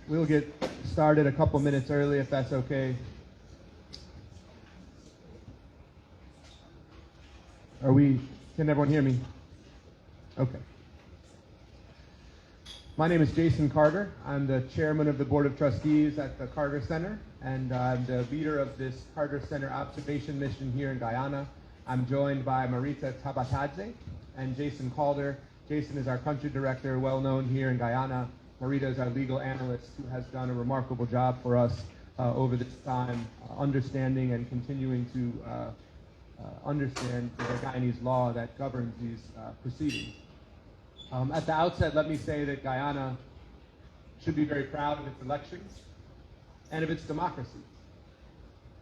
We'll get started a couple minutes early if that's okay. Can everyone hear me? Okay. My name is Jason Carter. I'm the chairman of the Board of Trustees at the Carter Center, and I'm the leader of this Carter Center observation mission here in Guyana. I'm joined by Marita Tabatadze and Jason Calder. Jason is our country director, well known here in Guyana. Marita is our legal analyst who has done a remarkable job for us over this time, understanding and continuing to understand the Guyanese law that governs these proceedings. At the outset, let me say that Guyana should be very proud of its elections and of its democracy.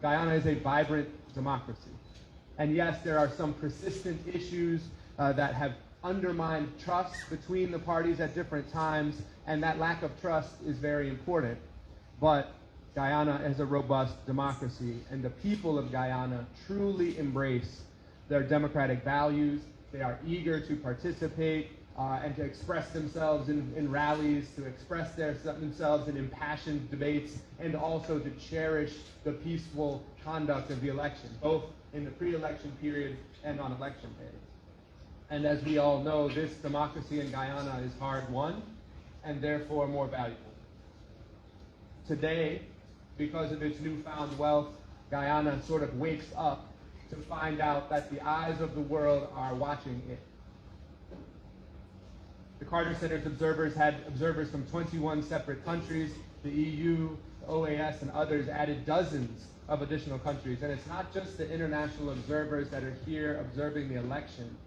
Guyana is a vibrant democracy. And yes, there are some persistent issues that have undermined trust between the parties at different times, and that lack of trust is very important. But Guyana is a robust democracy, and the people of Guyana truly embrace their democratic values. They are eager to participate and to express themselves in rallies, to express themselves in impassioned debates, and also to cherish the peaceful conduct of the election, both in the pre-election period and on election day. And as we all know, this democracy in Guyana is hard-won and therefore more valuable. Today, because of its newfound wealth, Guyana sort of wakes up to find out that the eyes of the world are watching it. The Carter Center's observers had observers from 21 separate countries. The EU, the OAS, and others added dozens of additional countries. And it's not just the international observers that are here observing the election,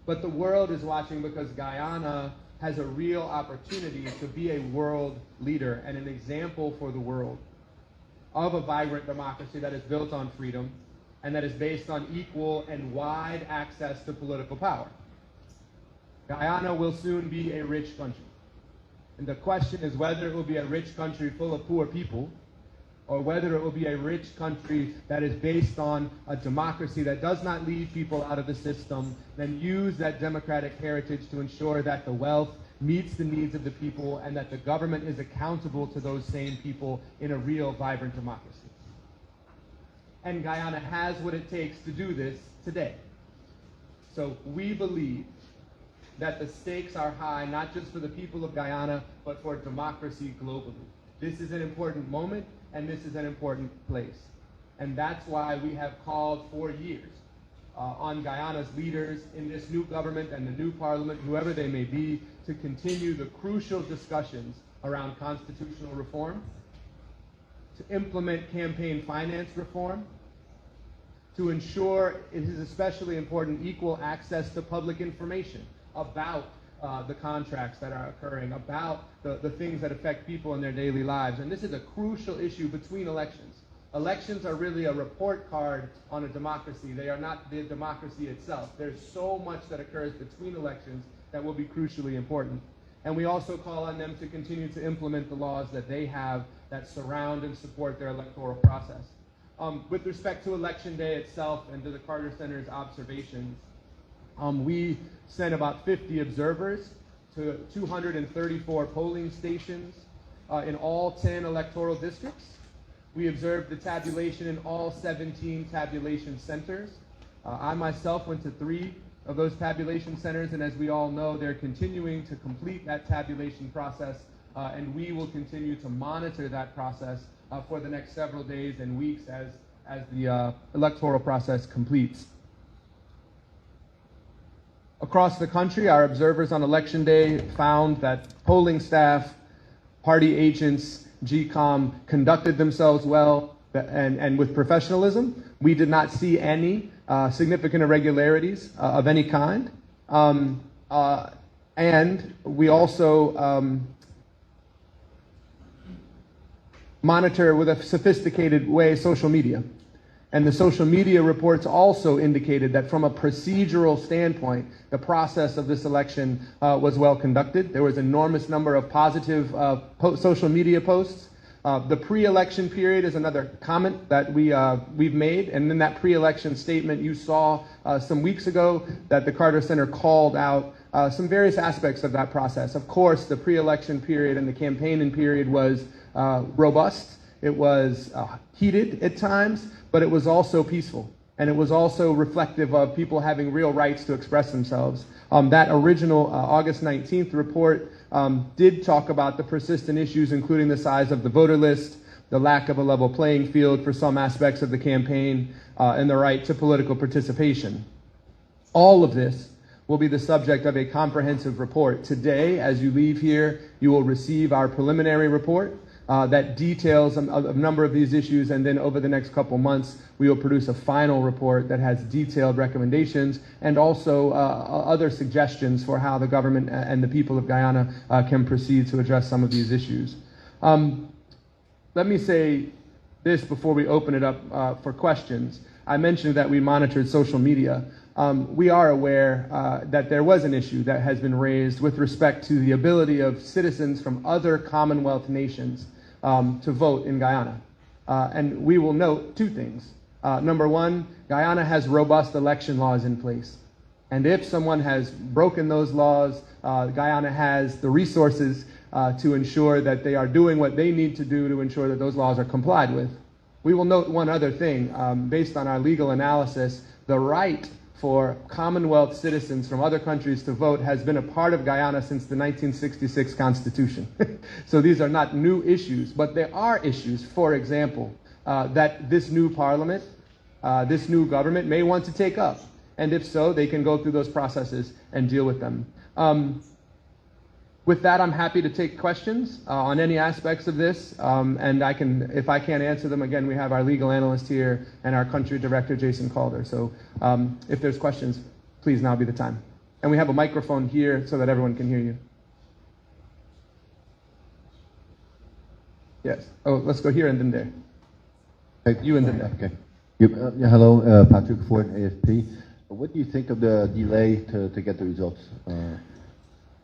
but the world is watching because Guyana has a real opportunity to be a world leader and an example for the world of a vibrant democracy that is built on freedom and that is based on equal and wide access to political power. Guyana will soon be a rich country. And the question is whether it will be a rich country full of poor people, or whether it will be a rich country that is based on a democracy that does not leave people out of the system, then use that democratic heritage to ensure that the wealth meets the needs of the people and that the government is accountable to those same people in a real, vibrant democracy. And Guyana has what it takes to do this today. So we believe that the stakes are high, not just for the people of Guyana, but for democracy globally. This is an important moment, and this is an important place. And that's why we have called for years on Guyana's leaders in this new government and the new parliament, whoever they may be, to continue the crucial discussions around constitutional reform, to implement campaign finance reform, to ensure, it is especially important, equal access to public information about the contracts that are occurring, about the things that affect people in their daily lives. And this is a crucial issue between elections. Elections are really a report card on a democracy. They are not the democracy itself. There's so much that occurs between elections that will be crucially important. And we also call on them to continue to implement the laws that they have that surround and support their electoral process. With respect to Election Day itself and to the Carter Center's observations, we sent about 50 observers to 234 polling stations in all 10 electoral districts. We observed the tabulation in all 17 tabulation centers. I myself went to 3 of those tabulation centers, and as we all know, they're continuing to complete that tabulation process, and we will continue to monitor that process for the next several days and weeks as the electoral process completes. Across the country, our observers on Election Day found that polling staff, party agents, GCOM conducted themselves well and with professionalism. We did not see any significant irregularities of any kind. And we also monitor with a sophisticated way social media. And the social media reports also indicated that from a procedural standpoint, the process of this election was well conducted. There was an enormous number of positive social media posts. The pre-election period is another comment that we've made. And in that pre-election statement, you saw some weeks ago that the Carter Center called out some various aspects of that process. Of course, the pre-election period and the campaigning period was robust. It was heated at times, but it was also peaceful. And it was also reflective of people having real rights to express themselves. That original August 19th report did talk about the persistent issues, including the size of the voter list, the lack of a level playing field for some aspects of the campaign, and the right to political participation. All of this will be the subject of a comprehensive report. Today, as you leave here, you will receive our preliminary report that details a number of these issues, and then over the next couple months, we will produce a final report that has detailed recommendations and also other suggestions for how the government and the people of Guyana can proceed to address some of these issues. Let me say this before we open it up for questions. I mentioned that we monitored social media. We are aware that there was an issue that has been raised with respect to the ability of citizens from other Commonwealth nations to vote in Guyana. And we will note two things. Number one, Guyana has robust election laws in place. And if someone has broken those laws, Guyana has the resources to ensure that they are doing what they need to do to ensure that those laws are complied with. We will note one other thing. Based on our legal analysis, the right for Commonwealth citizens from other countries to vote has been a part of Guyana since the 1966 Constitution. So these are not new issues, but there are issues, for example, that this new parliament, this new government may want to take up. And if so, they can go through those processes and deal with them. With that, I'm happy to take questions on any aspects of this, and if I can't answer them, again, we have our legal analyst here and our country director, Jason Calder. So if there's questions, please now be the time. And we have a microphone here so that everyone can hear you. Yes. Oh, let's go here and then there. Okay. You and then there. Okay. Hello, Patrick Ford, AFP. What do you think of the delay to get the results?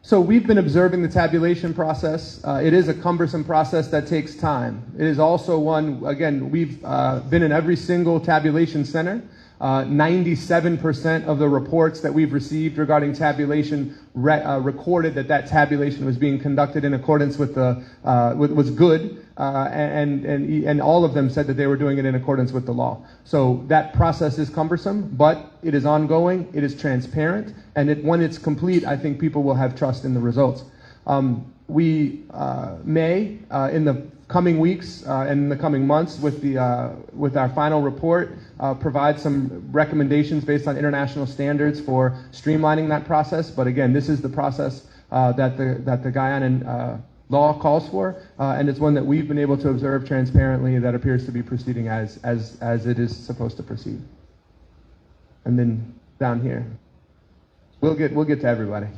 So we've been observing the tabulation process. It is a cumbersome process that takes time. It is also one, again, we've been in every single tabulation center. 97% of the reports that we've received regarding tabulation recorded that tabulation was being conducted in accordance with was good, and all of them said that they were doing it in accordance with the law. So that process is cumbersome, but it is ongoing, it is transparent, and when it's complete, I think people will have trust in the results. We may, in the coming weeks and in the coming months with our final report, provide some recommendations based on international standards for streamlining that process. But again, this is the process that the Guyanan law calls for, and it's one that we've been able to observe transparently that appears to be proceeding as it is supposed to proceed. And then down here, we'll get to everybody.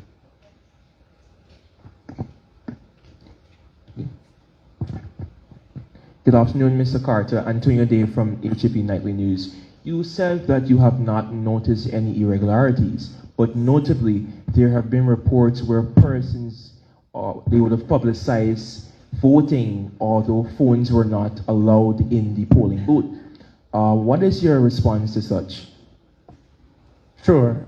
Good afternoon, Mr. Carter. Antonio Day from HAP Nightly News. You said that you have not noticed any irregularities, but notably, there have been reports where persons, they would have publicized voting, although phones were not allowed in the polling booth. What is your response to such? Sure.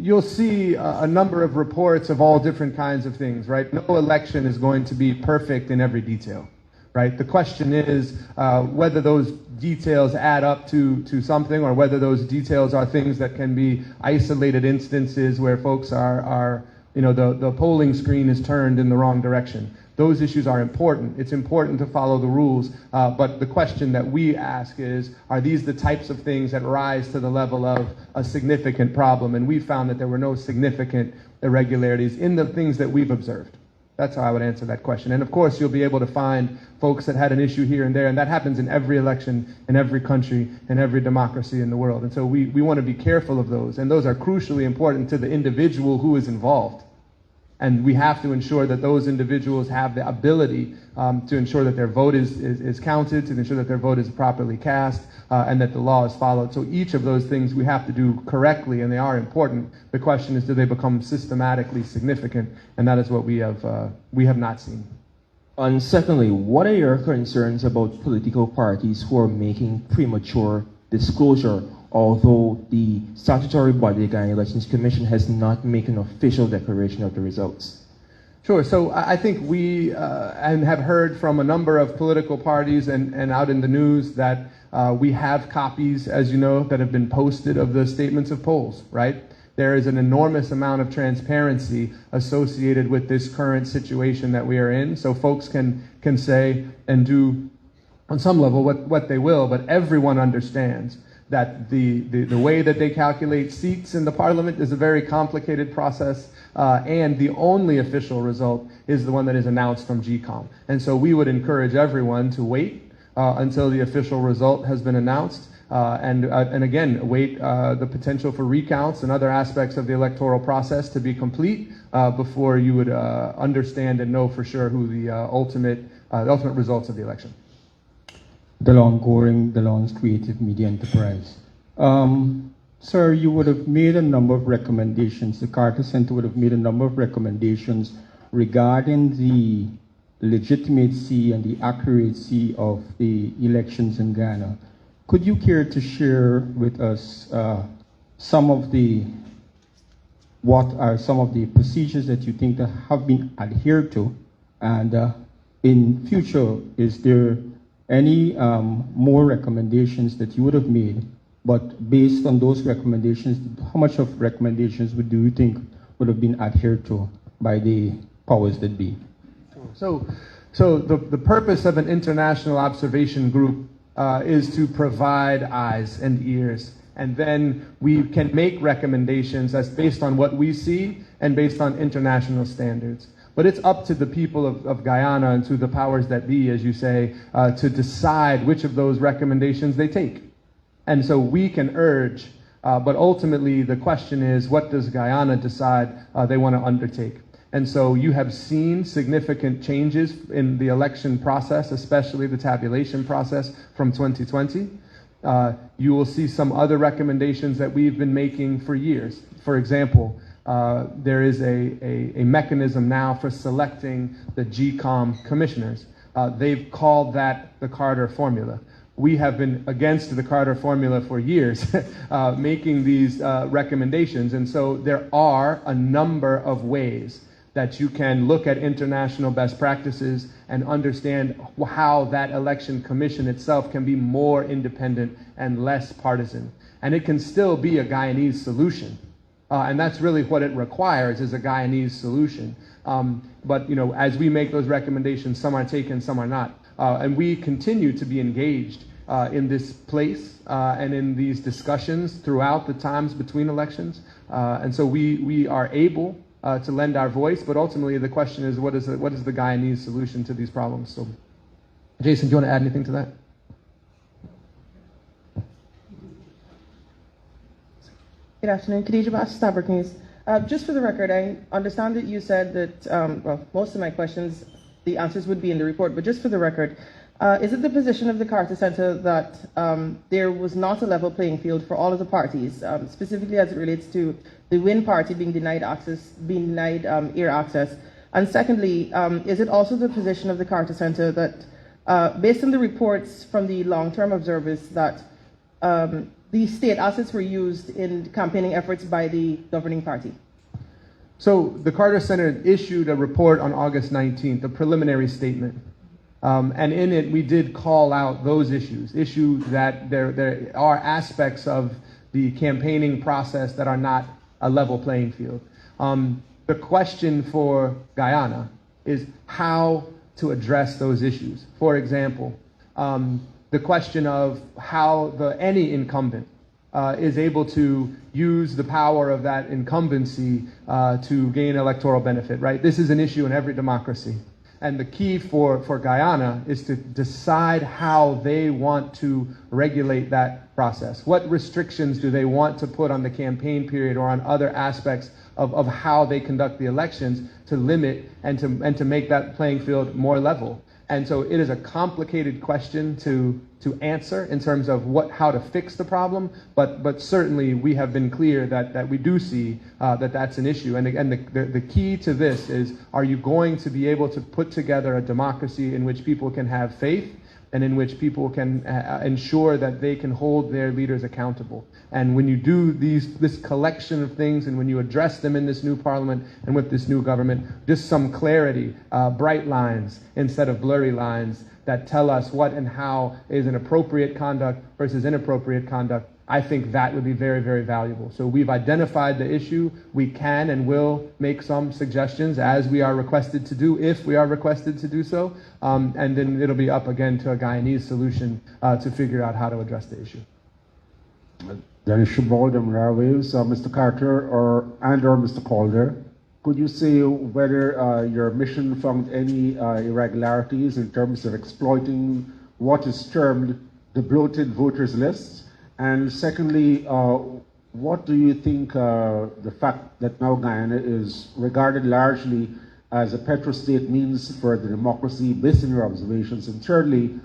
You'll see a number of reports of all different kinds of things, right? No election is going to be perfect in every detail. Right? The question is whether those details add up to something, or whether those details are things that can be isolated instances where folks are the polling screen is turned in the wrong direction. Those issues are important. It's important to follow the rules, but the question that we ask is, are these the types of things that rise to the level of a significant problem? And we found that there were no significant irregularities in the things that we've observed. That's how I would answer that question. And of course, you'll be able to find folks that had an issue here and there, and that happens in every election, in every country, in every democracy in the world. And so we want to be careful of those, and those are crucially important to the individual who is involved. And we have to ensure that those individuals have the ability to ensure that their vote is counted, to ensure that their vote is properly cast, and that the law is followed. So each of those things we have to do correctly, and they are important. The question is, do they become systematically significant? And that is what we have not seen. And secondly, what are your concerns about political parties who are making premature disclosure although the statutory body, the Guyana Elections Commission, has not made an official declaration of the results? Sure. So I think we and have heard from a number of political parties and out in the news that we have copies, as you know, that have been posted of the statements of polls, right? There is an enormous amount of transparency associated with this current situation that we are in. So folks can say and do on some level what they will, but everyone understands that the way that they calculate seats in the parliament is a very complicated process, and the only official result is the one that is announced from GCOM. And so we would encourage everyone to wait until the official result has been announced, and again, wait the potential for recounts and other aspects of the electoral process to be complete before you would understand and know for sure who the ultimate results of the election. DeLon Goring, DeLon's Creative Media Enterprise. Sir, you would have made a number of recommendations. The Carter Center would have made a number of recommendations regarding the legitimacy and the accuracy of the elections in Ghana. Could you care to share with us what are some of the procedures that you think that have been adhered to? And in future, is there any more recommendations that you would have made? But based on those recommendations, how much of recommendations do you think would have been adhered to by the powers that be? So the purpose of an international observation group is to provide eyes and ears, and then we can make recommendations that's based on what we see and based on international standards. But it's up to the people of Guyana and to the powers that be, as you say, to decide which of those recommendations they take. And so we can urge, but ultimately the question is, what does Guyana decide they want to undertake? And so you have seen significant changes in the election process, especially the tabulation process from 2020. You will see some other recommendations that we've been making for years. For example, there is a mechanism now for selecting the GCOM commissioners. They've called that the Carter formula. We have been against the Carter formula for years, making these recommendations. And so there are a number of ways that you can look at international best practices and understand how that election commission itself can be more independent and less partisan. And it can still be a Guyanese solution. And that's really what it requires, is a Guyanese solution. But you know, as we make those recommendations, some are taken, some are not. And we continue to be engaged in this place and in these discussions throughout the times between elections. And so we are able to lend our voice, but ultimately the question is, what is the Guyanese solution to these problems? So, Jason, do you want to add anything to that? Good afternoon, Khadija Bass, Starbreak News. Just for the record, I understand that you said that, well, most of my questions, the answers would be in the report, but just for the record, is it the position of the Carter Center that there was not a level playing field for all of the parties, specifically as it relates to the Win party being denied air access? And secondly, is it also the position of the Carter Center that, based on the reports from the long-term observers, that the state assets were used in campaigning efforts by the governing party? So the Carter Center issued a report on August 19th, a preliminary statement. And in it, we did call out those issues that there are aspects of the campaigning process that are not a level playing field. The question for Guyana is how to address those issues. For example, the question of how any incumbent is able to use the power of that incumbency to gain electoral benefit, right? This is an issue in every democracy. And the key for Guyana is to decide how they want to regulate that process. What restrictions do they want to put on the campaign period or on other aspects of how they conduct the elections to limit and to make that playing field more level? And so it is a complicated question to answer in terms of how to fix the problem, but certainly we have been clear that we do see that that's an issue. And again, the key to this is, are you going to be able to put together a democracy in which people can have faith and in which people can ensure that they can hold their leaders accountable. And when you do this collection of things, and when you address them in this new parliament and with this new government, just some clarity, bright lines instead of blurry lines that tell us what and how is an appropriate conduct versus inappropriate conduct, I think that would be very, very valuable. So we've identified the issue. We can and will make some suggestions as we are requested to do, if we are requested to do so. And then it'll be up again to a Guyanese solution to figure out how to address the issue. Then Shabald and Railways, Mr. Carter or Mr. Calder, could you say whether your mission found any irregularities in terms of exploiting what is termed the bloated voters list? And secondly, what do you think the fact that now Guyana is regarded largely as a petrostate means for the democracy, based on your observations? And thirdly,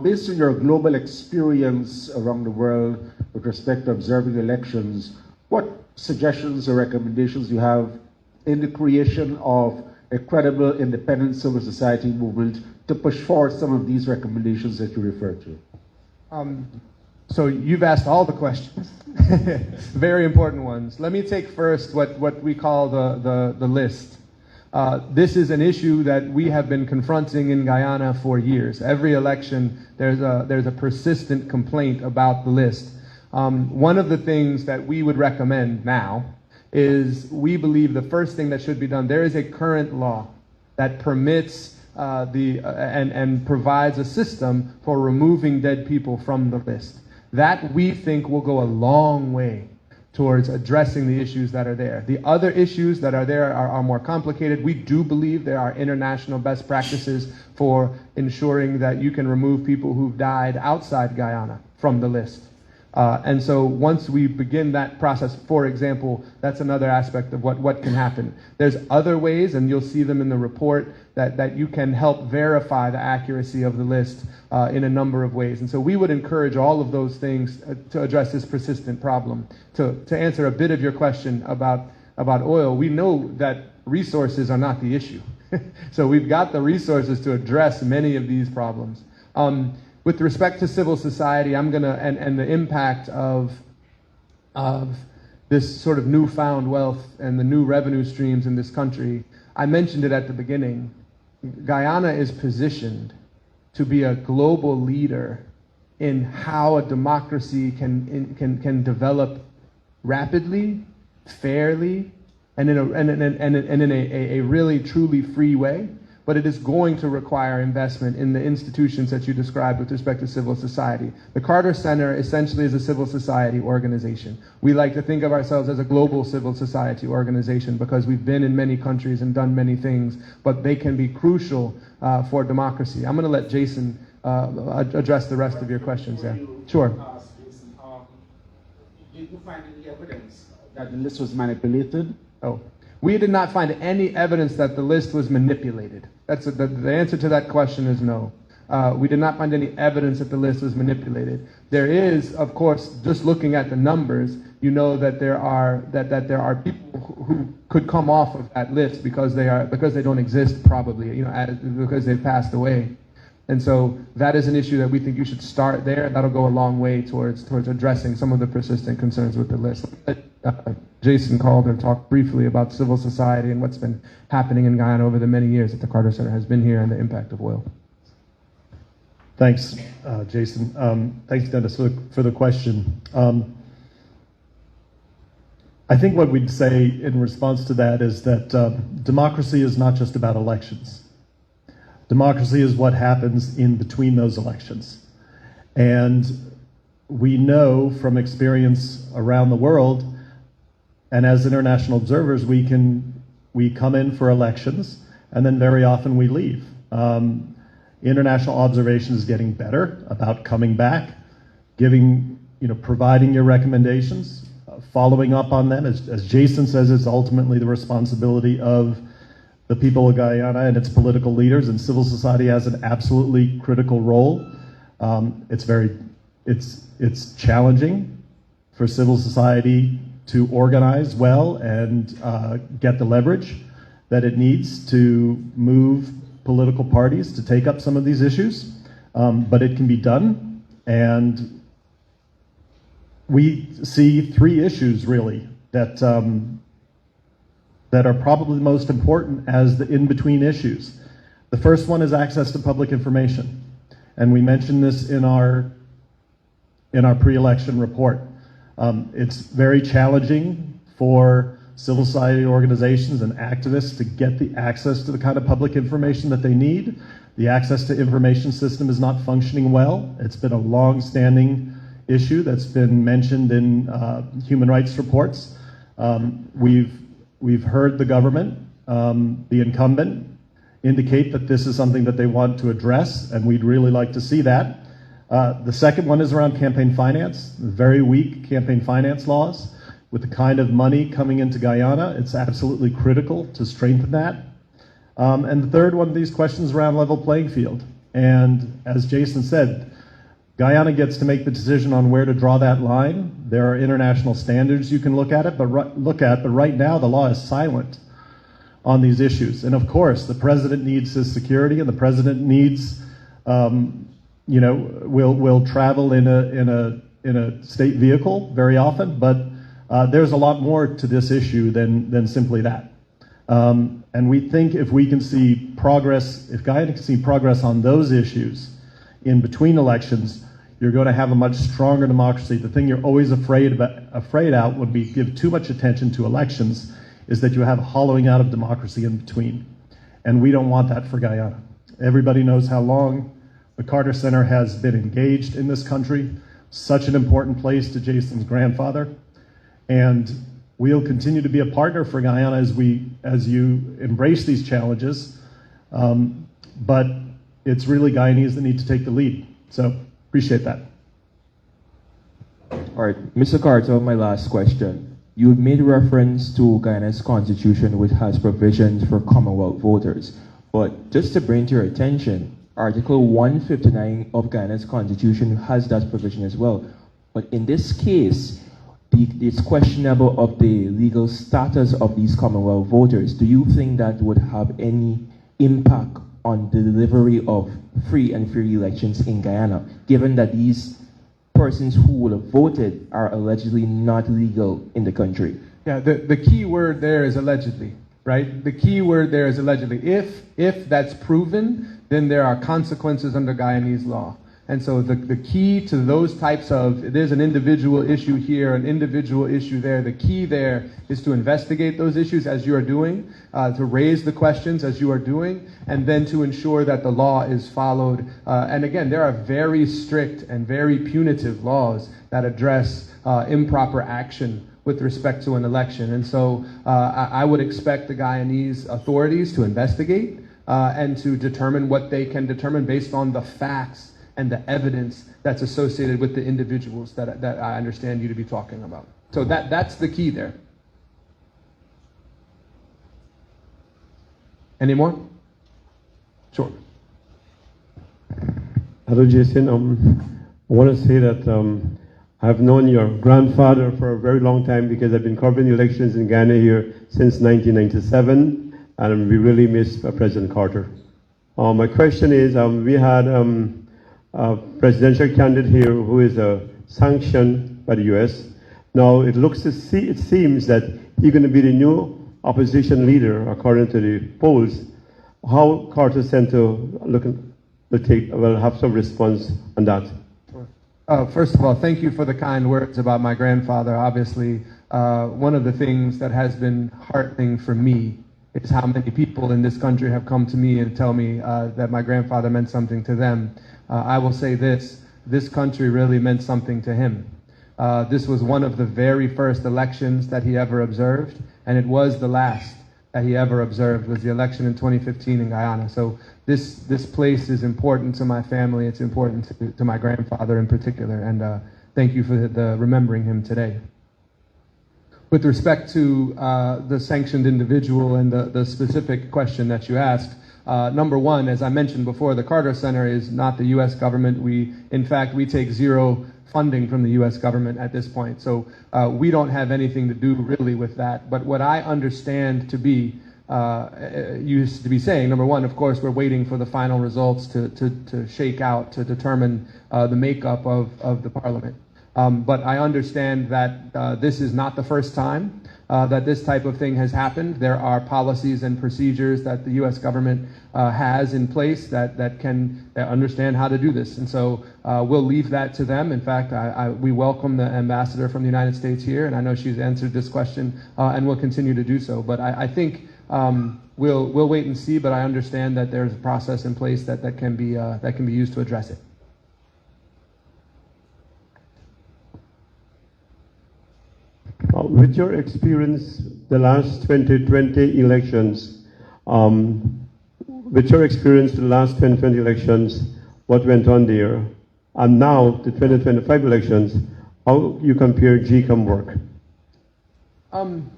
based on your global experience around the world with respect to observing elections, what suggestions or recommendations do you have in the creation of a credible independent civil society movement to push forward some of these recommendations that you referred to? So you've asked all the questions, very important ones. Let me take first what we call the list. This is an issue that we have been confronting in Guyana for years. Every election, there's a persistent complaint about the list. One of the things that we would recommend now is, we believe the first thing that should be done, there is a current law that permits and provides a system for removing dead people from the list. That, we think, will go a long way towards addressing the issues that are there. The other issues that are there are more complicated. We do believe there are international best practices for ensuring that you can remove people who've died outside Guyana from the list. And so once we begin that process, for example, that's another aspect of what can happen. There's other ways, and you'll see them in the report, that you can help verify the accuracy of the list in a number of ways. And so we would encourage all of those things to address this persistent problem. To answer a bit of your question about oil, we know that resources are not the issue. So we've got the resources to address many of these problems. With respect to civil society, I'm gonna and the impact of this sort of newfound wealth and the new revenue streams in this country, I mentioned it at the beginning. Guyana is positioned to be a global leader in how a democracy can develop rapidly, fairly, and in a really truly free way. But it is going to require investment in the institutions that you described with respect to civil society. The Carter Center essentially is a civil society organization. We like to think of ourselves as a global civil society organization because we've been in many countries and done many things, but they can be crucial for democracy. I'm going to let Jason address the rest of your questions there. Sure. Did you find any evidence that the list was manipulated? Oh. We did not find any evidence that the list was manipulated. The answer to that question is no. We did not find any evidence that the list was manipulated. There is, of course, just looking at the numbers, you know that there are people who could come off of that list because they don't exist, probably, because they've passed away. And so that is an issue that we think you should start there. That'll go a long way towards addressing some of the persistent concerns with the list. Jason Calder talked briefly about civil society and what's been happening in Guyana over the many years that the Carter Center has been here and the impact of oil. Thanks, Jason. Thanks, Dennis, for the question. I think what we'd say in response to that is that democracy is not just about elections. Democracy is what happens in between those elections. And we know from experience around the world, and as international observers, we come in for elections, and then very often we leave. International observation is getting better about coming back, providing your recommendations, following up on them. As Jason says, it's ultimately the responsibility of the people of Guyana and its political leaders, and civil society has an absolutely critical role. It's challenging for civil society to organize well and get the leverage that it needs to move political parties to take up some of these issues. but it can be done. And we see three issues really that that are probably the most important as the in-between issues. The first one is access to public information, and we mentioned this in our pre-election report. It's very challenging for civil society organizations and activists to get the access to the kind of public information that they need. The access to information system is not functioning well. It's been a long-standing issue that's been mentioned in human rights reports. We've heard the government, the incumbent, indicate that this is something that they want to address, and we'd really like to see that. The second one is around campaign finance, very weak campaign finance laws. With the kind of money coming into Guyana, it's absolutely critical to strengthen that. And the third one of these questions around level playing field. And as Jason said, Guyana gets to make the decision on where to draw that line. There are international standards you can look at, but right now the law is silent on these issues. And of course, the president needs his security, and the president needs, will travel in a state vehicle very often, but there's a lot more to this issue than simply that. And we think if we can see progress, if Guyana can see progress on those issues in between elections, you're going to have a much stronger democracy. The thing you're always afraid out when we give too much attention to elections is that you have a hollowing out of democracy in between. And we don't want that for Guyana. Everybody knows how long the Carter Center has been engaged in this country, such an important place to Jason's grandfather. And we'll continue to be a partner for Guyana as you embrace these challenges. But it's really Guyanese that need to take the lead. So appreciate that. All right, Mr. Carter, my last question. You made reference to Guyana's constitution, which has provisions for Commonwealth voters. But just to bring to your attention, Article 159 of Guyana's constitution has that provision as well. But in this case, it's questionable of the legal status of these Commonwealth voters. Do you think that would have any impact on the delivery of free and fair elections in Guyana, given that these persons who would have voted are allegedly not legal in the country? Yeah, the key word there is allegedly, right? The key word there is allegedly. If that's proven, then there are consequences under Guyanese law. And so the key to those types of, there's an individual issue here, an individual issue there. The key there is to investigate those issues as you are doing, to raise the questions as you are doing, and then to ensure that the law is followed. And again, there are very strict and very punitive laws that address improper action with respect to an election. And so I would expect the Guyanese authorities to investigate and to determine what they can determine based on the facts and the evidence that's associated with the individuals that I understand you to be talking about. So that's the key there. Any more? Sure. Hello, Jason. I want to say that I've known your grandfather for a very long time because I've been covering the elections in Ghana here since 1997, and we really miss President Carter. My question is, we had a presidential candidate here who is sanctioned by the US. Now it seems that he's going to be the new opposition leader according to the polls. How Carter Center will have some response on that? First of all, thank you for the kind words about my grandfather. Obviously, one of the things that has been heartening for me is how many people in this country have come to me and tell me that my grandfather meant something to them. I will say this country really meant something to him. This was one of the very first elections that he ever observed, and it was the last that he ever observed, was the election in 2015 in Guyana. So this place is important to my family. It's important to my grandfather in particular, and thank you for the remembering him today. With respect to the sanctioned individual and the specific question that you asked, number one, as I mentioned before, the Carter Center is not the U.S. government. In fact, we take zero funding from the U.S. government at this point. So we don't have anything to do really with that. But what I understand to be used to be saying. Number one, of course, we're waiting for the final results to shake out, to determine the makeup of the parliament. But I understand that this is not the first time that this type of thing has happened. There are policies and procedures that the U.S. government has in place that can understand how to do this. And so we'll leave that to them. In fact, we welcome the ambassador from the United States here, and I know she's answered this question and will continue to do so. But I think we'll wait and see, but I understand that there's a process in place that can be used to address it. With your experience, the last 2020 elections, with your experience, the last 2020 elections, what went on there, and now the 2025 elections, how you compare GCOM work? I'm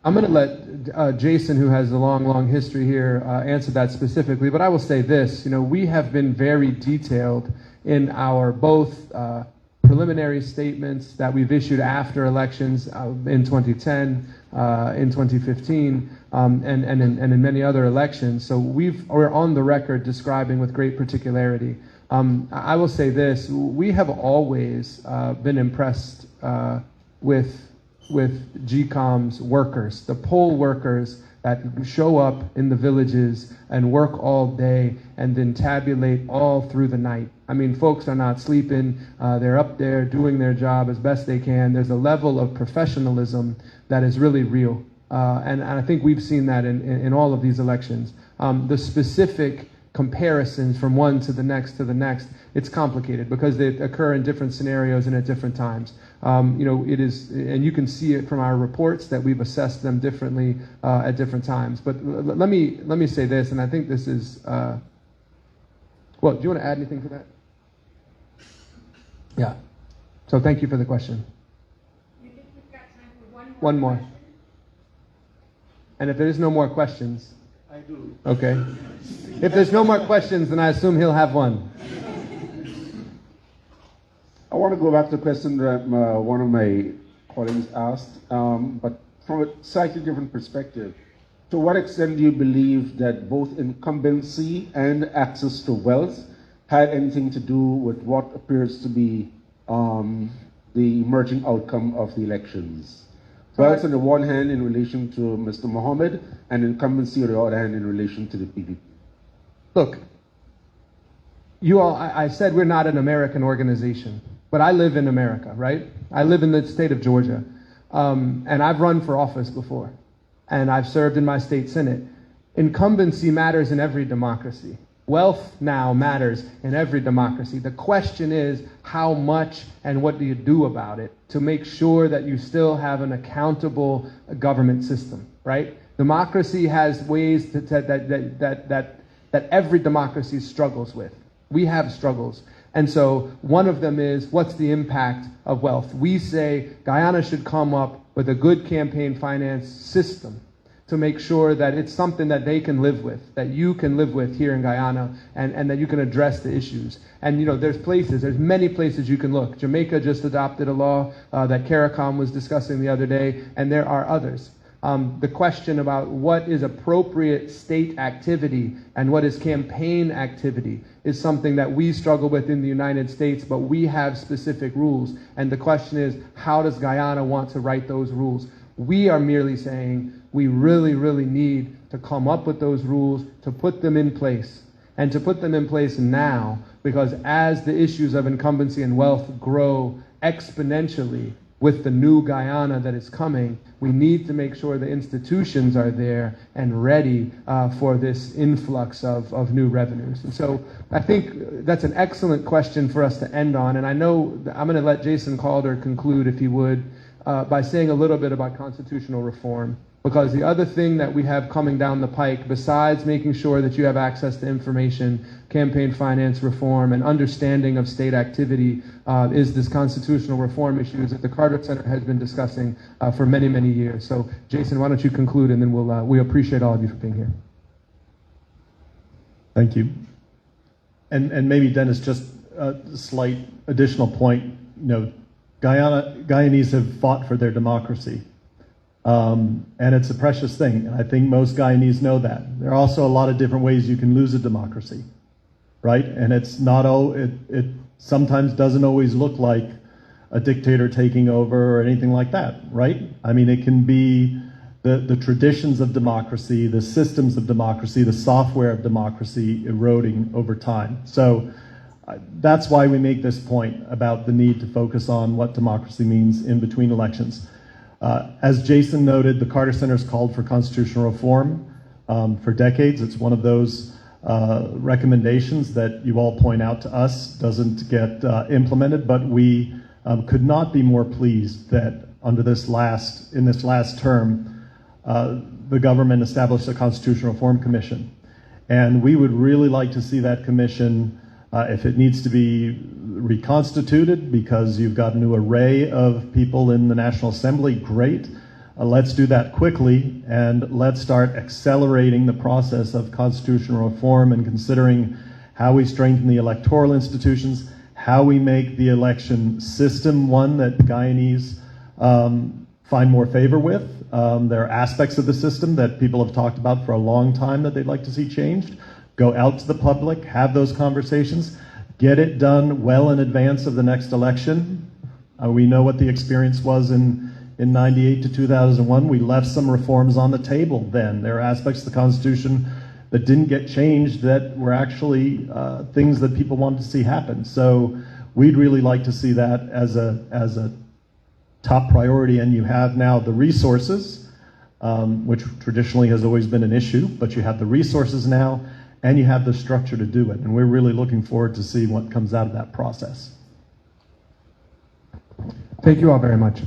going to let Jason, who has a long history here, answer that specifically. But I will say this: we have been very detailed in our both preliminary statements that we've issued after elections in 2010, in 2015, and in many other elections. So we're on the record describing with great particularity. I will say this: we have always been impressed with GCOM's workers, the poll workers that show up in the villages and work all day and then tabulate all through the night. I mean, folks are not sleeping. They're up there doing their job as best they can. There's a level of professionalism that is really real. And I think we've seen that in all of these elections. The specific comparisons from one to the next, it's complicated because they occur in different scenarios and at different times. It is, and you can see it from our reports that we've assessed them differently at different times. But let me say this, and I think this is, well, do you want to add anything to that? Yeah. So thank you for the question. You think we've got time for one more. And if there is no more questions. I do. Okay. If there's no more questions, then I assume he'll have one. I want to go back to the question that one of my colleagues asked, but from a slightly different perspective. To what extent do you believe that both incumbency and access to wealth had anything to do with what appears to be the emerging outcome of the elections? Wealth on the one hand in relation to Mr. Mohammed, and incumbency on the other hand in relation to the PDP. Look, I said we're not an American organization, but I live in America, right? I live in the state of Georgia, and I've run for office before, and I've served in my state senate. Incumbency matters in every democracy. Wealth now matters in every democracy. The question is how much and what do you do about it to make sure that you still have an accountable government system, right? Democracy has ways that every democracy struggles with. We have struggles. And so one of them is, what's the impact of wealth? We say Guyana should come up with a good campaign finance system to make sure that it's something that they can live with, that you can live with here in Guyana, and that you can address the issues. And there's many places you can look. Jamaica just adopted a law that CARICOM was discussing the other day, and there are others. The question about what is appropriate state activity and what is campaign activity is something that we struggle with in the United States, but we have specific rules. And the question is, how does Guyana want to write those rules? We are merely saying we really, really need to come up with those rules, to put them in place, and to put them in place now, because as the issues of incumbency and wealth grow exponentially with the new Guyana that is coming, we need to make sure the institutions are there and ready for this influx of new revenues. And so I think that's an excellent question for us to end on. And I know I'm going to let Jason Calder conclude, if he would, by saying a little bit about constitutional reform. Because the other thing that we have coming down the pike, besides making sure that you have access to information, campaign finance reform, and understanding of state activity, is this constitutional reform issues that the Carter Center has been discussing for many, many years. So, Jason, why don't you conclude, and then we appreciate all of you for being here. Thank you. And maybe, Dennis, just a slight additional point. Guyanese have fought for their democracy. And it's a precious thing. And I think most Guyanese know that. There are also a lot of different ways you can lose a democracy, right? And it's not it sometimes doesn't always look like a dictator taking over or anything like that, right? I mean, it can be the traditions of democracy, the systems of democracy, the software of democracy eroding over time. So that's why we make this point about the need to focus on what democracy means in between elections. As Jason noted, the Carter Center's called for constitutional reform for decades. It's one of those recommendations that you all point out to us doesn't get implemented, but we could not be more pleased that in this last term, the government established a Constitutional Reform Commission. And we would really like to see that commission, if it needs to be reconstituted because you've got a new array of people in the National Assembly, great. Let's do that quickly, and let's start accelerating the process of constitutional reform and considering how we strengthen the electoral institutions, how we make the election system one that Guyanese find more favor with. There are aspects of the system that people have talked about for a long time that they'd like to see changed. Go out to the public, have those conversations, get it done well in advance of the next election. We know what the experience was in 98 to 2001. We left some reforms on the table then. There are aspects of the Constitution that didn't get changed that were actually things that people wanted to see happen. So we'd really like to see that as a top priority, and you have now the resources, which traditionally has always been an issue, but you have the resources now, and you have the structure to do it. And we're really looking forward to see what comes out of that process. Thank you all very much.